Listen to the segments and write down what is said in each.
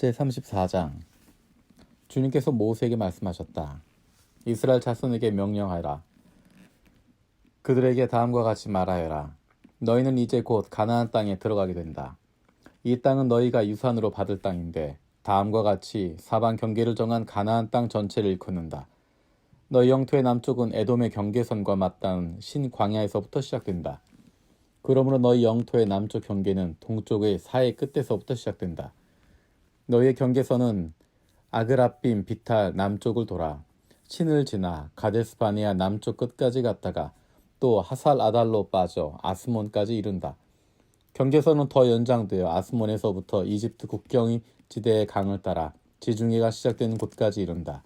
제34장. 주님께서 모세에게 말씀하셨다. 이스라엘 자손에게 명령하라. 그들에게 다음과 같이 말하여라. 너희는 이제 곧 가나안 땅에 들어가게 된다. 이 땅은 너희가 유산으로 받을 땅인데 다음과 같이 사방 경계를 정한 가나안 땅 전체를 일컫는다. 너희 영토의 남쪽은 에돔의 경계선과 맞닿은 신광야에서부터 시작된다. 그러므로 너희 영토의 남쪽 경계는 동쪽의 사해 끝에서부터 시작된다. 너희의 경계선은 아그라빔 비탈 남쪽을 돌아 신을 지나 가데스바네아 남쪽 끝까지 갔다가 또 하살 아달로 빠져 아스몬까지 이른다. 경계선은 더 연장되어 아스몬에서부터 이집트 국경 지대의 강을 따라 지중해가 시작되는 곳까지 이른다.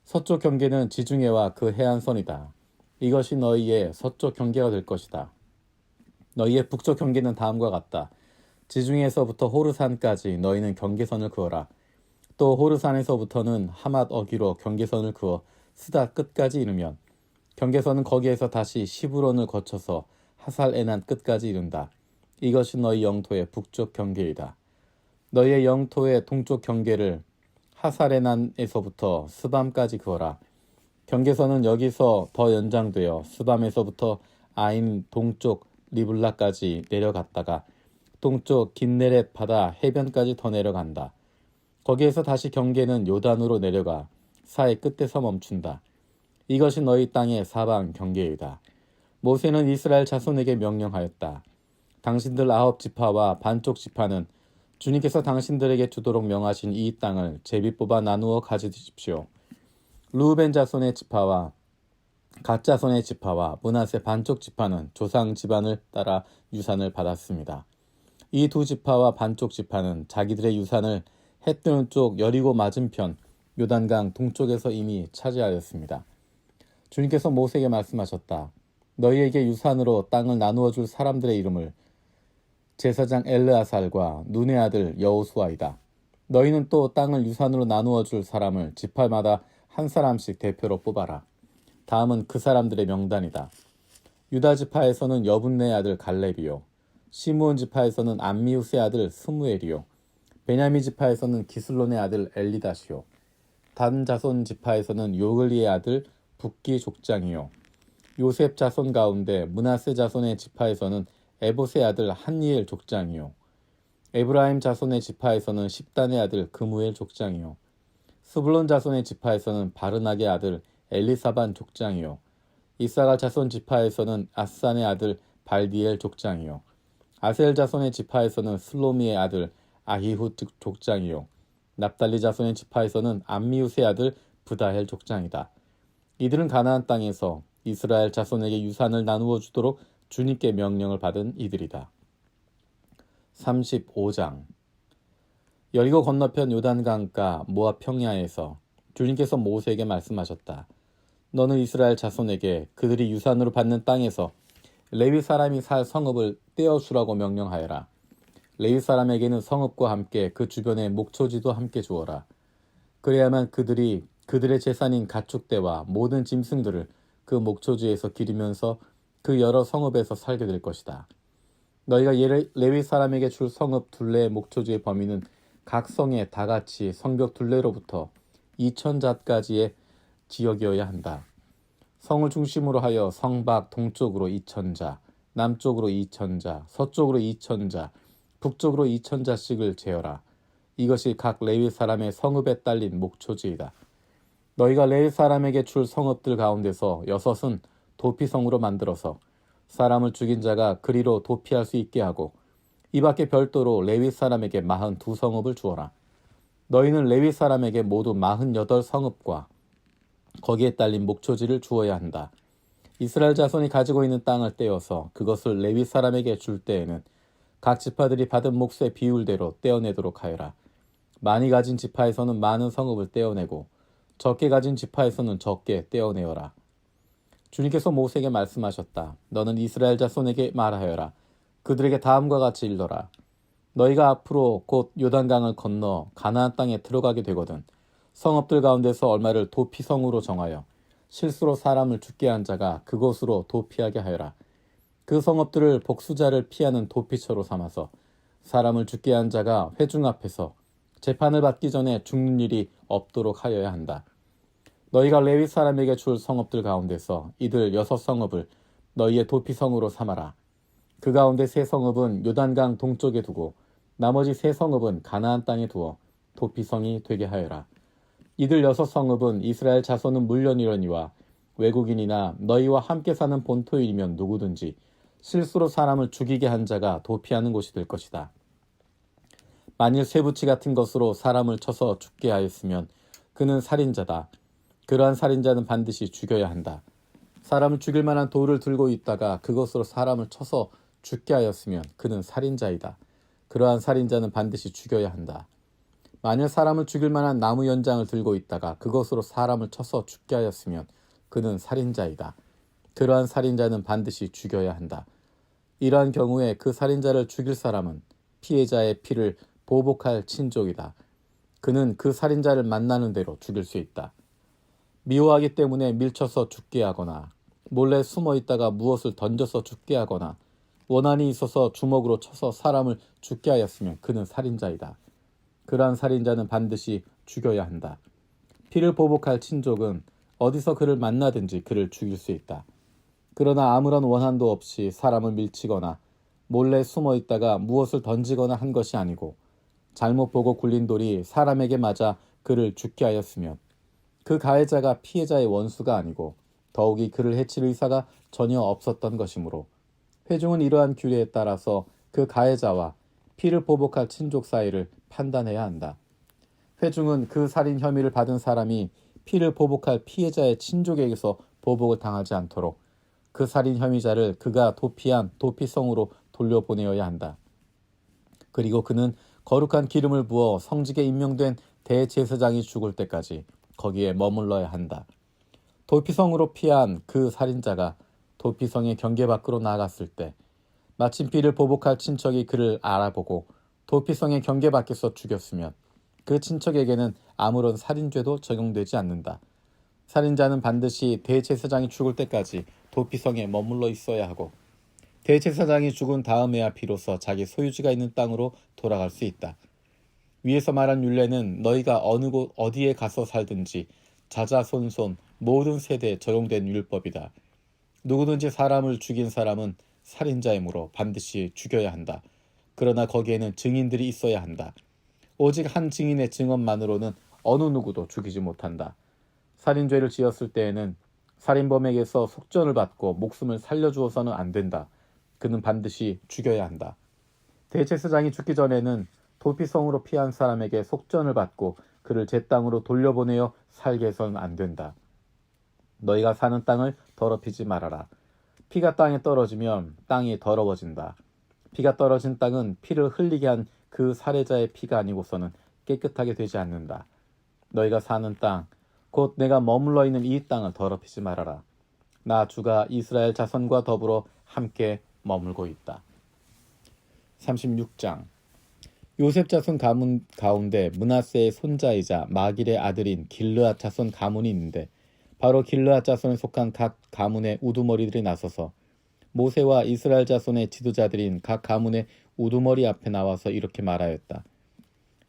서쪽 경계는 지중해와 그 해안선이다. 이것이 너희의 서쪽 경계가 될 것이다. 너희의 북쪽 경계는 다음과 같다. 지중해에서부터 호르산까지 너희는 경계선을 그어라. 또 호르산에서부터는 하맛 어기로 경계선을 그어 스다 끝까지 이르면 경계선은 거기에서 다시 시브론을 거쳐서 하살 에난 끝까지 이른다. 이것이 너희 영토의 북쪽 경계이다. 너희의 영토의 동쪽 경계를 하살 에난에서부터 스밤까지 그어라. 경계선은 여기서 더 연장되어 스밤에서부터 아인 동쪽 리블라까지 내려갔다가 동쪽 긴네렛 바다 해변까지 더 내려간다. 거기에서 다시 경계는 요단으로 내려가 사해 끝에서 멈춘다. 이것이 너희 땅의 사방 경계이다. 모세는 이스라엘 자손에게 명령하였다. 당신들 9지파와 반쪽 지파는 주님께서 당신들에게 주도록 명하신 이 땅을 제비 뽑아 나누어 가지십시오. 르우벤 자손의 지파와 갓 자손의 지파와 므낫세 반쪽 지파는 조상 집안을 따라 유산을 받았습니다. 이 두 지파와 반쪽 지파는 자기들의 유산을 해 뜨는 쪽 여리고 맞은편 요단강 동쪽에서 이미 차지하였습니다. 주님께서 모세에게 말씀하셨다. 너희에게 유산으로 땅을 나누어 줄 사람들의 이름을 제사장 엘르아살과 눈의 아들 여호수아이다. 너희는 또 땅을 유산으로 나누어 줄 사람을 지파마다 한 사람씩 대표로 뽑아라. 다음은 그 사람들의 명단이다. 유다 지파에서는 여분네의 아들 갈렙이요. 시므온 지파에서는 암미우스의 아들 스무엘이요. 베냐민 지파에서는 기슬론의 아들 엘리다시요. 단 자손 지파에서는 요글리의 아들 붓기 족장이요. 요셉 자손 가운데 므낫세 자손의 지파에서는 에봇의 아들 한니엘 족장이요. 에브라임 자손의 지파에서는 십단의 아들 그무엘 족장이요. 스불론 자손의 지파에서는 바르낙의 아들 엘리사반 족장이요. 이사갈 자손 지파에서는 아산의 아들 발디엘 족장이요. 아셀 자손의 지파에서는 슬로미의 아들 아히훗 족장이요. 납달리 자손의 지파에서는 암미우스의 아들 브다헬 족장이다. 이들은 가나안 땅에서 이스라엘 자손에게 유산을 나누어 주도록 주님께 명령을 받은 이들이다. 35장. 여리고 건너편 요단강가 모압 평야에서 주님께서 모세에게 말씀하셨다. 너는 이스라엘 자손에게 그들이 유산으로 받는 땅에서 레위 사람이 살 성읍을 떼어주라고 명령하여라. 레위 사람에게는 성읍과 함께 그 주변의 목초지도 함께 주어라. 그래야만 그들이 그들의 재산인 가축대와 모든 짐승들을 그 목초지에서 기르면서 그 여러 성읍에서 살게 될 것이다. 너희가 레위 사람에게 줄 성읍 둘레의 목초지의 범위는 각 성에 다같이 성벽 둘레로부터 2000자까지의 지역이어야 한다. 성을 중심으로 하여 성 밖 동쪽으로 2000자, 남쪽으로 2000자, 서쪽으로 2000자, 북쪽으로 2000자씩을 재어라. 이것이 각 레위 사람의 성읍에 딸린 목초지이다. 너희가 레위 사람에게 줄 성읍들 가운데서 6은 도피성으로 만들어서 사람을 죽인 자가 그리로 도피할 수 있게 하고 이 밖에 별도로 레위 사람에게 42성읍을 주어라. 너희는 레위 사람에게 모두 48성읍과 거기에 딸린 목초지를 주어야 한다. 이스라엘 자손이 가지고 있는 땅을 떼어서 그것을 레위 사람에게 줄 때에는 각 지파들이 받은 몫의 비율대로 떼어내도록 하여라. 많이 가진 지파에서는 많은 성읍을 떼어내고 적게 가진 지파에서는 적게 떼어내어라. 주님께서 모세에게 말씀하셨다. 너는 이스라엘 자손에게 말하여라. 그들에게 다음과 같이 일러라. 너희가 앞으로 곧 요단강을 건너 가나안 땅에 들어가게 되거든 성읍들 가운데서 얼마를 도피성으로 정하여 실수로 사람을 죽게 한 자가 그곳으로 도피하게 하여라. 그 성읍들을 복수자를 피하는 도피처로 삼아서 사람을 죽게 한 자가 회중 앞에서 재판을 받기 전에 죽는 일이 없도록 하여야 한다. 너희가 레위 사람에게 줄 성읍들 가운데서 이들 6성읍을 너희의 도피성으로 삼아라. 그 가운데 3성읍은 요단강 동쪽에 두고 나머지 3성읍은 가나안 땅에 두어 도피성이 되게 하여라. 이들 6성읍은 이스라엘 자손은 물론이러니와 외국인이나 너희와 함께 사는 본토인이면 누구든지 실수로 사람을 죽이게 한 자가 도피하는 곳이 될 것이다. 만일 쇠붙이 같은 것으로 사람을 쳐서 죽게 하였으면 그는 살인자다. 그러한 살인자는 반드시 죽여야 한다. 사람을 죽일 만한 돌을 들고 있다가 그것으로 사람을 쳐서 죽게 하였으면 그는 살인자이다. 그러한 살인자는 반드시 죽여야 한다. 만일 사람을 죽일 만한 나무 연장을 들고 있다가 그것으로 사람을 쳐서 죽게 하였으면 그는 살인자이다. 그러한 살인자는 반드시 죽여야 한다. 이러한 경우에 그 살인자를 죽일 사람은 피해자의 피를 보복할 친족이다. 그는 그 살인자를 만나는 대로 죽일 수 있다. 미워하기 때문에 밀쳐서 죽게 하거나 몰래 숨어 있다가 무엇을 던져서 죽게 하거나 원한이 있어서 주먹으로 쳐서 사람을 죽게 하였으면 그는 살인자이다. 그러한 살인자는 반드시 죽여야 한다. 피를 보복할 친족은 어디서 그를 만나든지 그를 죽일 수 있다. 그러나 아무런 원한도 없이 사람을 밀치거나 몰래 숨어 있다가 무엇을 던지거나 한 것이 아니고 잘못 보고 굴린 돌이 사람에게 맞아 그를 죽게 하였으면 그 가해자가 피해자의 원수가 아니고 더욱이 그를 해칠 의사가 전혀 없었던 것이므로 회중은 이러한 규례에 따라서 그 가해자와 피를 보복할 친족 사이를 판단해야 한다. 회중은 그 살인 혐의를 받은 사람이 피를 보복할 피해자의 친족에게서 보복을 당하지 않도록 그 살인 혐의자를 그가 도피한 도피성으로 돌려보내어야 한다. 그리고 그는 거룩한 기름을 부어 성직에 임명된 대제사장이 죽을 때까지 거기에 머물러야 한다. 도피성으로 피한 그 살인자가 도피성의 경계 밖으로 나갔을 때 마침 피를 보복할 친척이 그를 알아보고 도피성의 경계 밖에서 죽였으면 그 친척에게는 아무런 살인죄도 적용되지 않는다. 살인자는 반드시 대제사장이 죽을 때까지 도피성에 머물러 있어야 하고 대제사장이 죽은 다음에야 비로소 자기 소유지가 있는 땅으로 돌아갈 수 있다. 위에서 말한 율례는 너희가 어느 곳 어디에 가서 살든지 자자손손 모든 세대에 적용된 율법이다. 누구든지 사람을 죽인 사람은 살인자이므로 반드시 죽여야 한다. 그러나 거기에는 증인들이 있어야 한다. 오직 한 증인의 증언만으로는 어느 누구도 죽이지 못한다. 살인죄를 지었을 때에는 살인범에게서 속전을 받고 목숨을 살려주어서는 안 된다. 그는 반드시 죽여야 한다. 대제사장이 죽기 전에는 도피성으로 피한 사람에게 속전을 받고 그를 제 땅으로 돌려보내어 살게 해서는 안 된다. 너희가 사는 땅을 더럽히지 말아라. 피가 땅에 떨어지면 땅이 더러워진다. 피가 떨어진 땅은 피를 흘리게 한 그 살해자의 피가 아니고서는 깨끗하게 되지 않는다. 너희가 사는 땅, 곧 내가 머물러 있는 이 땅을 더럽히지 말아라. 나 주가 이스라엘 자손과 더불어 함께 머물고 있다. 36장 요셉 자손 가문 가운데 므낫세의 손자이자 마길의 아들인 길르앗 자손 가문이 있는데 바로 길르앗 자손에 속한 각 가문의 우두머리들이 나서서 모세와 이스라엘 자손의 지도자들인 각 가문의 우두머리 앞에 나와서 이렇게 말하였다.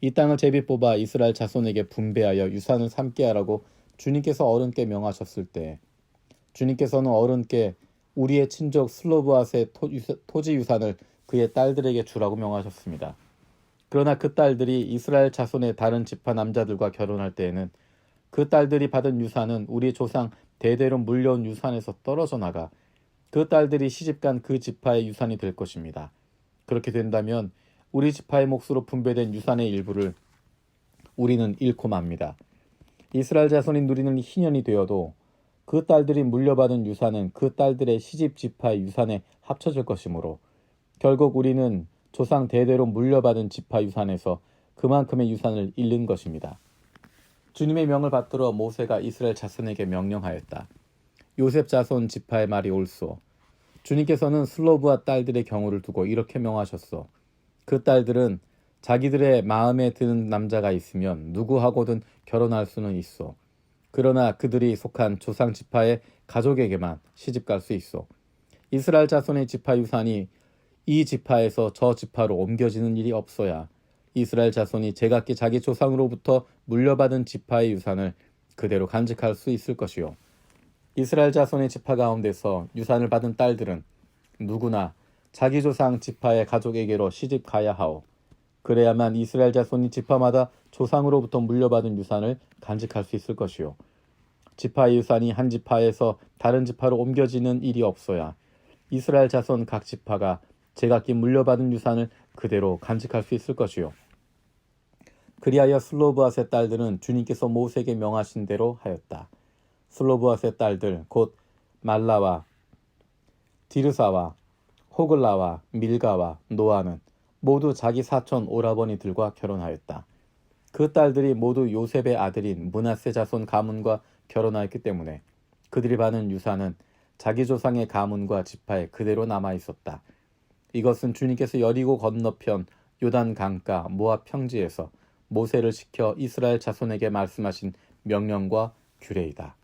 이 땅을 제비 뽑아 이스라엘 자손에게 분배하여 유산을 삼게 하라고 주님께서 어른께 명하셨을 때 주님께서는 어른께 우리의 친족 슬로브앗의 토지 유산을 그의 딸들에게 주라고 명하셨습니다. 그러나 그 딸들이 이스라엘 자손의 다른 지파 남자들과 결혼할 때에는 그 딸들이 받은 유산은 우리 조상 대대로 물려온 유산에서 떨어져 나가 그 딸들이 시집간 그 지파의 유산이 될 것입니다. 그렇게 된다면 우리 지파의 몫으로 분배된 유산의 일부를 우리는 잃고 맙니다. 이스라엘 자손이 누리는 희년이 되어도 그 딸들이 물려받은 유산은 그 딸들의 시집 지파의 유산에 합쳐질 것이므로 결국 우리는 조상 대대로 물려받은 지파 유산에서 그만큼의 유산을 잃는 것입니다. 주님의 명을 받들어 모세가 이스라엘 자손에게 명령하였다. 요셉 자손 지파의 말이 옳소. 주님께서는 슬로브와 딸들의 경우를 두고 이렇게 명하셨소. 그 딸들은 자기들의 마음에 드는 남자가 있으면 누구하고든 결혼할 수는 있소. 그러나 그들이 속한 조상 지파의 가족에게만 시집갈 수 있소. 이스라엘 자손의 지파 유산이 이 지파에서 저 지파로 옮겨지는 일이 없어야 이스라엘 자손이 제각기 자기 조상으로부터 물려받은 지파의 유산을 그대로 간직할 수 있을 것이요. 이스라엘 자손의 지파 가운데서 유산을 받은 딸들은 누구나 자기 조상 지파의 가족에게로 시집 가야 하오. 그래야만 이스라엘 자손이 지파마다 조상으로부터 물려받은 유산을 간직할 수 있을 것이요. 지파의 유산이 한 지파에서 다른 지파로 옮겨지는 일이 없어야 이스라엘 자손 각 지파가 제각기 물려받은 유산을 그대로 간직할 수 있을 것이요. 그리하여 슬로브앗의 딸들은 주님께서 모세에게 명하신 대로 하였다. 슬로브앗의 딸들 곧 말라와 디르사와 호글라와 밀가와 노아는 모두 자기 사촌 오라버니들과 결혼하였다. 그 딸들이 모두 요셉의 아들인 므낫세 자손 가문과 결혼하였기 때문에 그들이 받은 유산은 자기 조상의 가문과 지파에 그대로 남아 있었다. 이것은 주님께서 여리고 건너편 요단 강가 모압 평지에서 모세를 시켜 이스라엘 자손에게 말씀하신 명령과 규례이다.